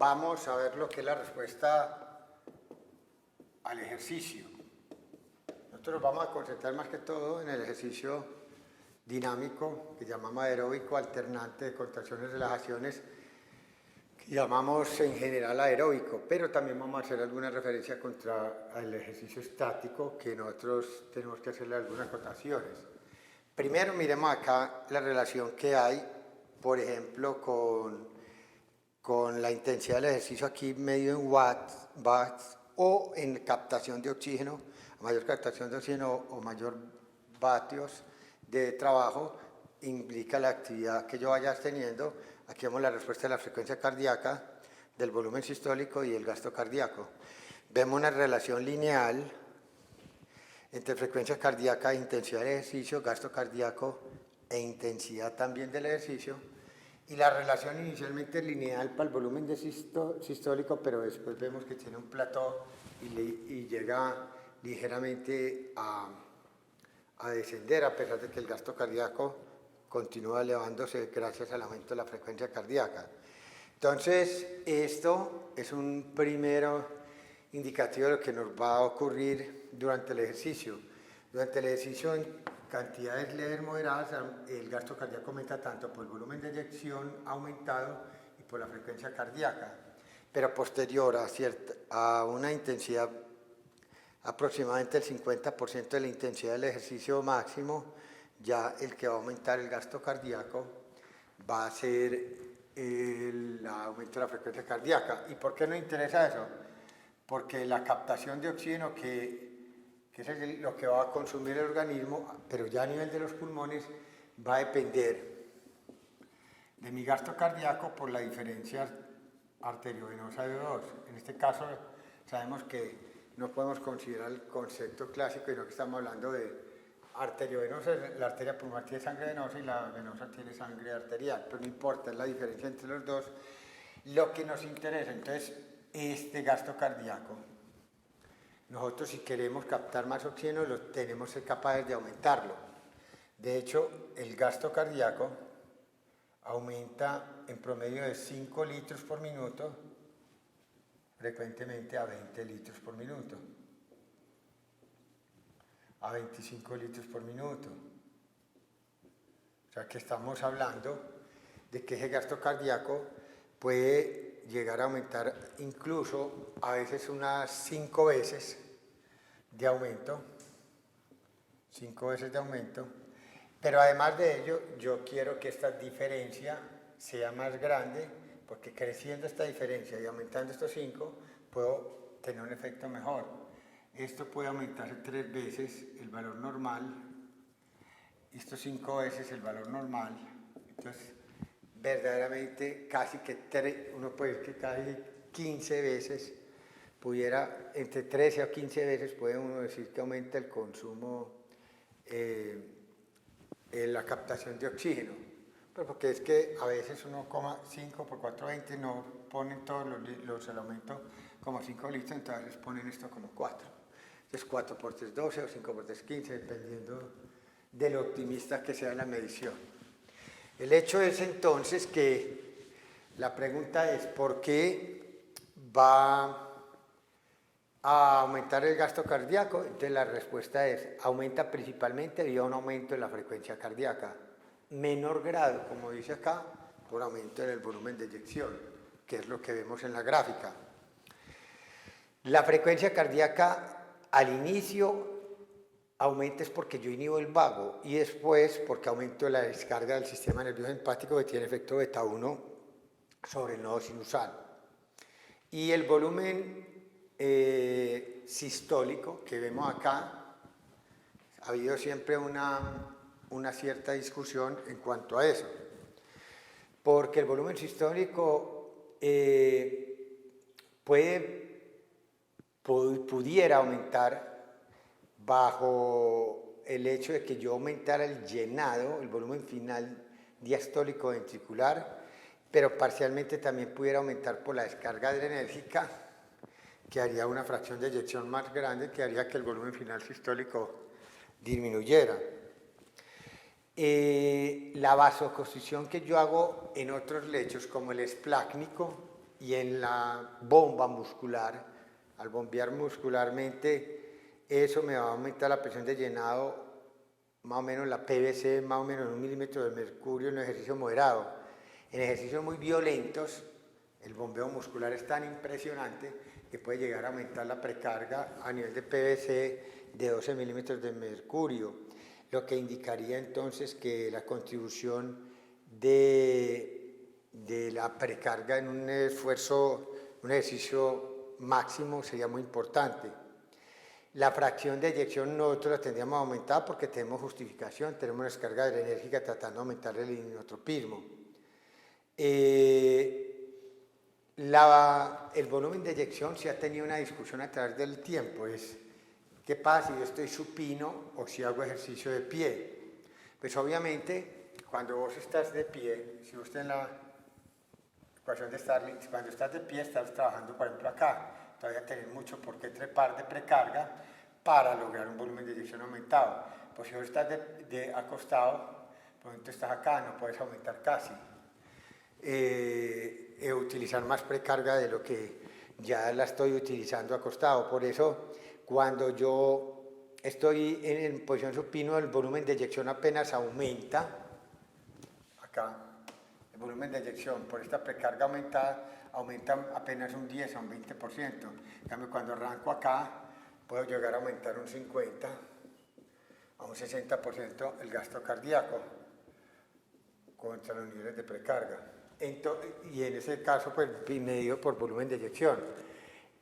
vamos a ver lo que es la respuesta al ejercicio. Nosotros nos vamos a concentrar más que todo en el ejercicio dinámico, que llamamos aeróbico alternante de contracciones y relajaciones, que llamamos en general aeróbico, pero también vamos a hacer alguna referencia contra el ejercicio estático, que nosotros tenemos que hacerle algunas acotaciones. Primero miremos acá la relación que hay, por ejemplo, con la intensidad del ejercicio aquí medido en watts o en captación de oxígeno, a mayor captación de oxígeno o mayor vatios de trabajo implica la actividad que yo vaya teniendo. Aquí vemos la respuesta de la frecuencia cardíaca, del volumen sistólico y el gasto cardíaco. Vemos una relación lineal entre frecuencia cardíaca e intensidad del ejercicio, gasto cardíaco e intensidad también del ejercicio. Y la relación inicialmente lineal para el volumen de sistólico, pero después vemos que tiene un plató y llega ligeramente a descender, a pesar de que el gasto cardíaco continúa elevándose gracias al aumento de la frecuencia cardíaca. Entonces, esto es un primero indicativo de lo que nos va a ocurrir durante el ejercicio. Durante el ejercicio, en cantidades leves moderadas, el gasto cardíaco aumenta tanto por el volumen de eyección aumentado y por la frecuencia cardíaca, pero posterior a una intensidad aproximadamente el 50% de la intensidad del ejercicio máximo, ya el que va a aumentar el gasto cardíaco va a ser el aumento de la frecuencia cardíaca. ¿Y por qué nos interesa eso? Porque la captación de oxígeno, que es lo que va a consumir el organismo, pero ya a nivel de los pulmones, va a depender de mi gasto cardíaco por la diferencia arteriovenosa de O2. En este caso, sabemos que no podemos considerar el concepto clásico, sino que estamos hablando de arteriovenosa. La arteria pulmonar tiene sangre venosa y la venosa tiene sangre arterial, pero no importa, es la diferencia entre los dos lo que nos interesa. Entonces, este gasto cardíaco, nosotros si queremos captar más oxígeno, tenemos que ser capaces de aumentarlo. De hecho, el gasto cardíaco aumenta en promedio de 5 litros por minuto, frecuentemente a 20 litros por minuto, a 25 litros por minuto. O sea que estamos hablando de que ese gasto cardíaco puede llegar a aumentar incluso a veces unas 5 veces de aumento, 5 veces de aumento, pero además de ello yo quiero que esta diferencia sea más grande, porque creciendo esta diferencia y aumentando estos 5 puedo tener un efecto mejor. Esto puede aumentarse 3 veces el valor normal, esto 5 veces el valor normal. Entonces, verdaderamente casi que uno puede decir que casi 15 veces pudiera, entre 13 o 15 veces puede uno decir que aumenta el consumo, la captación de oxígeno. Pero porque es que a veces 1,5 por 420 no ponen todos el aumento como 5 litros, entonces ponen esto como 4. Entonces 4 por 3, 12 o 5 por 3, 15, dependiendo de lo optimista que sea la medición. El hecho es entonces que la pregunta es ¿por qué va a aumentar el gasto cardíaco? Entonces la respuesta es aumenta principalmente debido a un aumento de la frecuencia cardíaca, menor grado, como dice acá, por aumento en el volumen de eyección, que es lo que vemos en la gráfica. La frecuencia cardíaca al inicio aumenta es porque yo inhibo el vago y después porque aumento la descarga del sistema nervioso simpático que tiene efecto beta 1 sobre el nodo sinusal. Y el volumen sistólico que vemos acá, ha habido siempre una cierta discusión en cuanto a eso, porque el volumen sistólico pudiera aumentar bajo el hecho de que yo aumentara el llenado, el volumen final diastólico ventricular, pero parcialmente también pudiera aumentar por la descarga adrenérgica, que haría una fracción de eyección más grande, que haría que el volumen final sistólico disminuyera. La vasoconstricción que yo hago en otros lechos, como el esplácnico, y en la bomba muscular, al bombear muscularmente, eso me va a aumentar la presión de llenado, más o menos la PVC, más o menos en 1 milímetro de mercurio en un ejercicio moderado. En ejercicios muy violentos, el bombeo muscular es tan impresionante que puede llegar a aumentar la precarga a nivel de PVC de 12 milímetros de mercurio, lo que indicaría entonces que la contribución de la precarga en un esfuerzo, un ejercicio máximo sería muy importante. La fracción de eyección nosotros la tendríamos a aumentar porque tenemos justificación, tenemos una descarga enérgica tratando de aumentar el inotropismo. El volumen de eyección sí ha tenido una discusión a través del tiempo, es ¿qué pasa si yo estoy supino o si hago ejercicio de pie? Pues obviamente cuando vos estás de pie, si vos estás en la ecuación de Starling, cuando estás de pie estás trabajando por ejemplo acá, todavía tenés mucho por qué trepar de precarga para lograr un volumen de eyección aumentado. Pues si vos estás acostado, por ejemplo estás acá, no puedes aumentar casi. Utilizar más precarga de lo que ya la estoy utilizando acostado. Por eso, cuando yo estoy en posición supino, el volumen de eyección apenas aumenta. Acá, el volumen de eyección por esta precarga aumentada aumenta apenas un 10 a un 20%. En cambio, cuando arranco acá, puedo llegar a aumentar un 50 a un 60% el gasto cardíaco contra los niveles de precarga. Y en ese caso, pues, medido por volumen de eyección.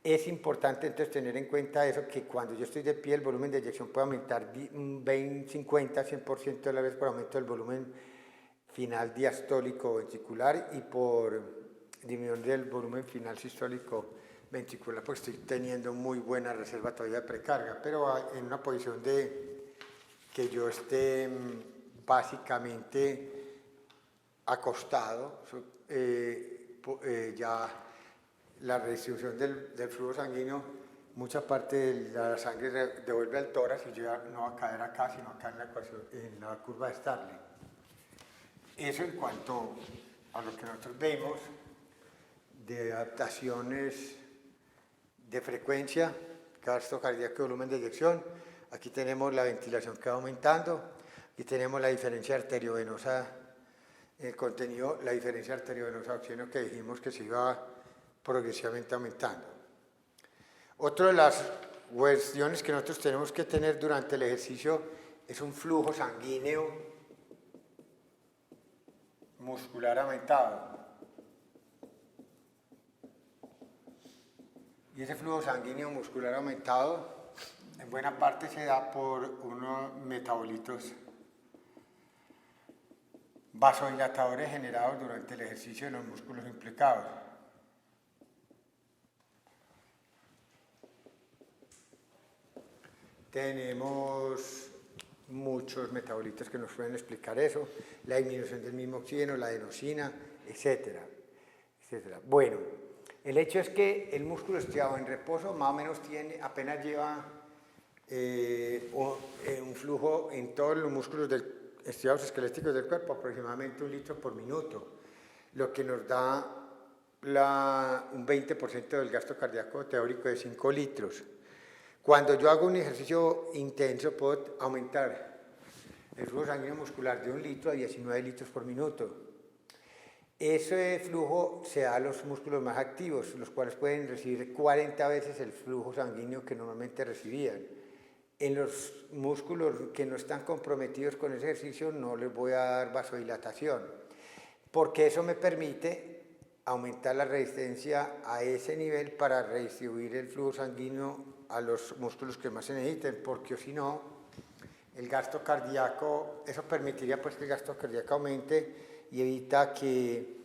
Es importante entonces tener en cuenta eso, que cuando yo estoy de pie, el volumen de eyección puede aumentar un 20, 50, 100% de la vez por aumento del volumen final diastólico ventricular y por disminución del volumen final sistólico ventricular, pues estoy teniendo muy buena reserva todavía de precarga, pero en una posición de que yo esté básicamente acostado, ya la redistribución del flujo sanguíneo, mucha parte de la sangre devuelve al tórax y yo ya no va a caer acá, sino acá en la curva de Starling. Eso en cuanto a lo que nosotros vemos de adaptaciones de frecuencia, gasto cardíaco y volumen de eyección. Aquí tenemos la ventilación que va aumentando, aquí tenemos la diferencia arteriovenosa, el contenido, la diferencia arteriovenosa oxígeno que dijimos que se iba progresivamente aumentando. Otra de las cuestiones que nosotros tenemos que tener durante el ejercicio es un flujo sanguíneo muscular aumentado. Y ese flujo sanguíneo muscular aumentado en buena parte se da por unos metabolitos vasodilatadores generados durante el ejercicio de los músculos implicados. Tenemos muchos metabolitos que nos pueden explicar eso, la disminución del mismo oxígeno, la adenosina, etcétera, etcétera. Bueno, el hecho es que el músculo estirado en reposo más o menos apenas lleva un flujo en todos los músculos estirados esqueléticos del cuerpo, aproximadamente 1 litro por minuto, lo que nos da un 20% del gasto cardíaco teórico de 5 litros. Cuando yo hago un ejercicio intenso, puedo aumentar el flujo sanguíneo muscular de 1 litro a 19 litros por minuto. Ese flujo se da a los músculos más activos, los cuales pueden recibir 40 veces el flujo sanguíneo que normalmente recibían. En los músculos que no están comprometidos con ese ejercicio no les voy a dar vasodilatación, porque eso me permite aumentar la resistencia a ese nivel para redistribuir el flujo sanguíneo a los músculos que más se necesiten, porque si no, el gasto cardíaco, eso permitiría pues que el gasto cardíaco aumente y evita que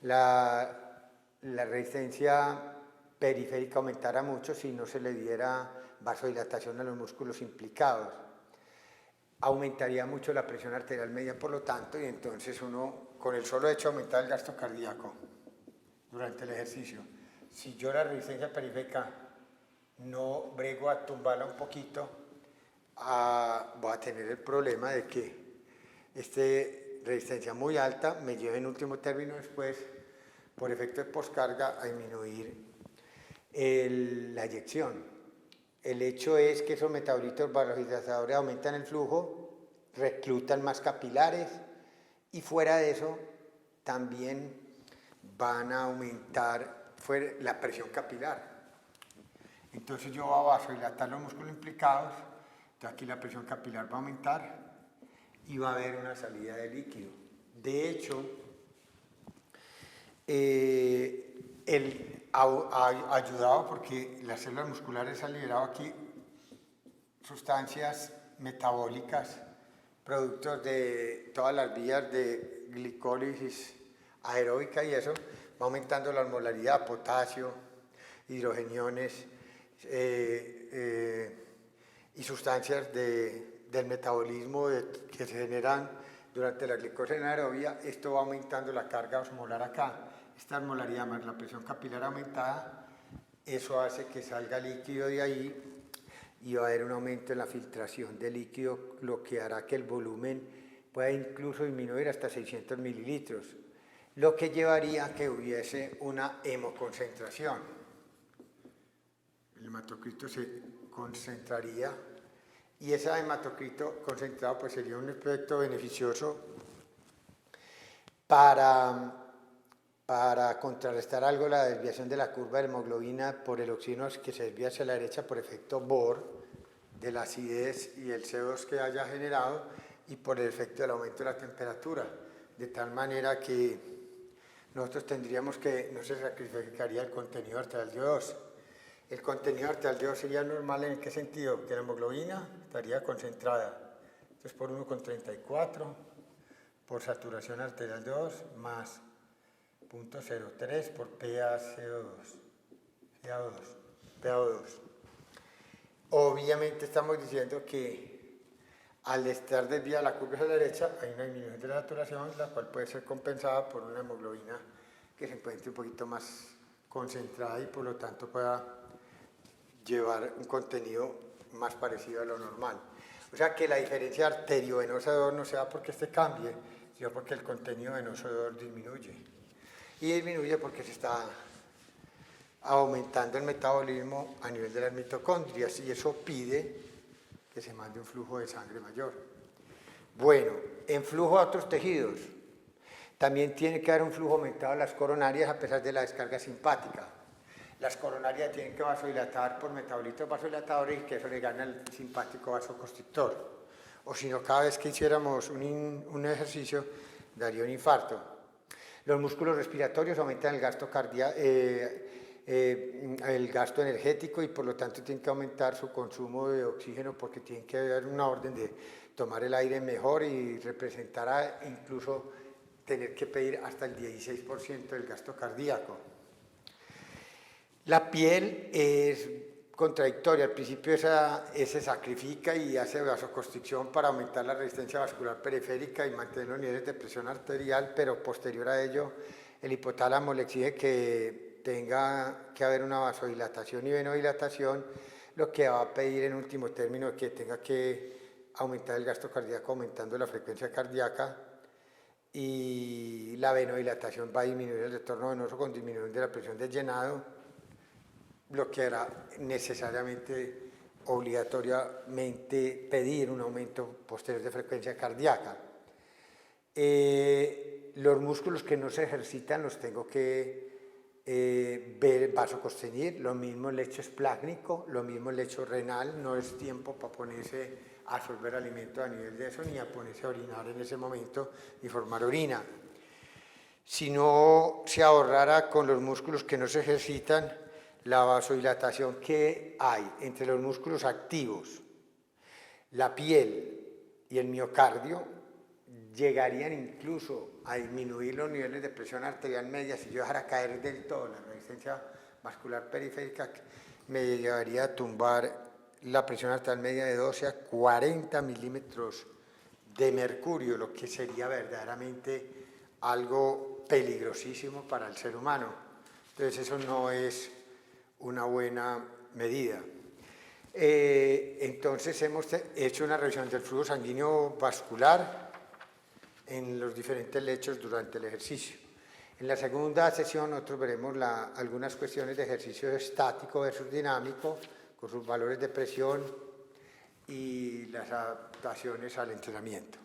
la resistencia periférica aumentara mucho si no se le diera vasodilatación a los músculos implicados. Aumentaría mucho la presión arterial media, por lo tanto, y entonces uno, con el solo hecho de aumentar el gasto cardíaco durante el ejercicio, si yo la resistencia periférica no brego a tumbarla un poquito, voy a tener el problema de que esta resistencia muy alta me lleve en último término después por efecto de poscarga, a disminuir la eyección. El hecho es que esos metabolitos vasodilatadores aumentan el flujo, reclutan más capilares y fuera de eso también van a aumentar la presión capilar. Entonces yo voy a vasodilatar los músculos implicados, entonces aquí la presión capilar va a aumentar y va a haber una salida de líquido. De hecho, ayudado porque las células musculares han liberado aquí sustancias metabólicas, productos de todas las vías de glicólisis aeróbica y eso, va aumentando la osmolaridad, potasio, hidrogeniones y sustancias del metabolismo que se generan durante la glicosa anaerobia. Esto va aumentando la carga osmolar acá. Esta osmolaridad más la presión capilar aumentada, eso hace que salga líquido de ahí y va a haber un aumento en la filtración de líquido, lo que hará que el volumen pueda incluso disminuir hasta 600 mililitros, lo que llevaría a que hubiese una hemoconcentración. El hematocrito se concentraría y ese hematocrito concentrado pues sería un efecto beneficioso para contrarrestar algo la desviación de la curva de hemoglobina por el oxígeno que se desvía hacia la derecha por efecto Bohr, de la acidez y el CO2 que haya generado y por el efecto del aumento de la temperatura, de tal manera que nosotros tendríamos que, no se sacrificaría el contenido arterial de O2. El contenido arterial de O2 sería normal ¿en qué sentido? Que la hemoglobina estaría concentrada, entonces por 1,34 por saturación arterial de O2 más 0.03 por PaO2. Obviamente estamos diciendo que al estar desviada la curva hacia la derecha hay una disminución de la saturación, la cual puede ser compensada por una hemoglobina que se encuentre un poquito más concentrada y por lo tanto pueda llevar un contenido más parecido a lo normal. O sea que la diferencia arteriovenosa de O2 no se da porque este cambie, sino porque el contenido venoso de O2 disminuye. Y disminuye porque se está aumentando el metabolismo a nivel de las mitocondrias y eso pide que se mande un flujo de sangre mayor. Bueno, en flujo a otros tejidos también tiene que haber un flujo aumentado a las coronarias a pesar de la descarga simpática. Las coronarias tienen que vasodilatar por metabolitos vasodilatadores y que eso le gana al simpático vasoconstrictor. O si no, cada vez que hiciéramos un ejercicio daría un infarto. Los músculos respiratorios aumentan el gasto el gasto energético y por lo tanto tienen que aumentar su consumo de oxígeno porque tienen que haber una orden de tomar el aire mejor y representará incluso tener que pedir hasta el 16% del gasto cardíaco. La piel es contradictoria, al principio se sacrifica y hace vasoconstricción para aumentar la resistencia vascular periférica y mantener los niveles de presión arterial, pero posterior a ello el hipotálamo le exige que tenga que haber una vasodilatación y venodilatación, lo que va a pedir en último término que tenga que aumentar el gasto cardíaco aumentando la frecuencia cardíaca y la venodilatación va a disminuir el retorno venoso con disminución de la presión de llenado, lo que hará necesariamente, obligatoriamente pedir un aumento posterior de frecuencia cardíaca. Los músculos que no se ejercitan los tengo que vasoconstrictir, lo mismo el lecho esplácnico, lo mismo el lecho renal, no es tiempo para ponerse a absorber alimento a nivel de eso, ni a ponerse a orinar en ese momento, ni formar orina. Si no se ahorrara con los músculos que no se ejercitan, la vasodilatación que hay entre los músculos activos, la piel y el miocardio, llegarían incluso a disminuir los niveles de presión arterial media. Si yo dejara caer del todo la resistencia vascular periférica, me llevaría a tumbar la presión arterial media de 12 a 40 milímetros de mercurio, lo que sería verdaderamente algo peligrosísimo para el ser humano. Entonces eso no es una buena medida. Entonces hemos hecho una revisión del flujo sanguíneo vascular en los diferentes lechos durante el ejercicio. En la segunda sesión nosotros veremos algunas cuestiones de ejercicio estático versus dinámico, con sus valores de presión y las adaptaciones al entrenamiento.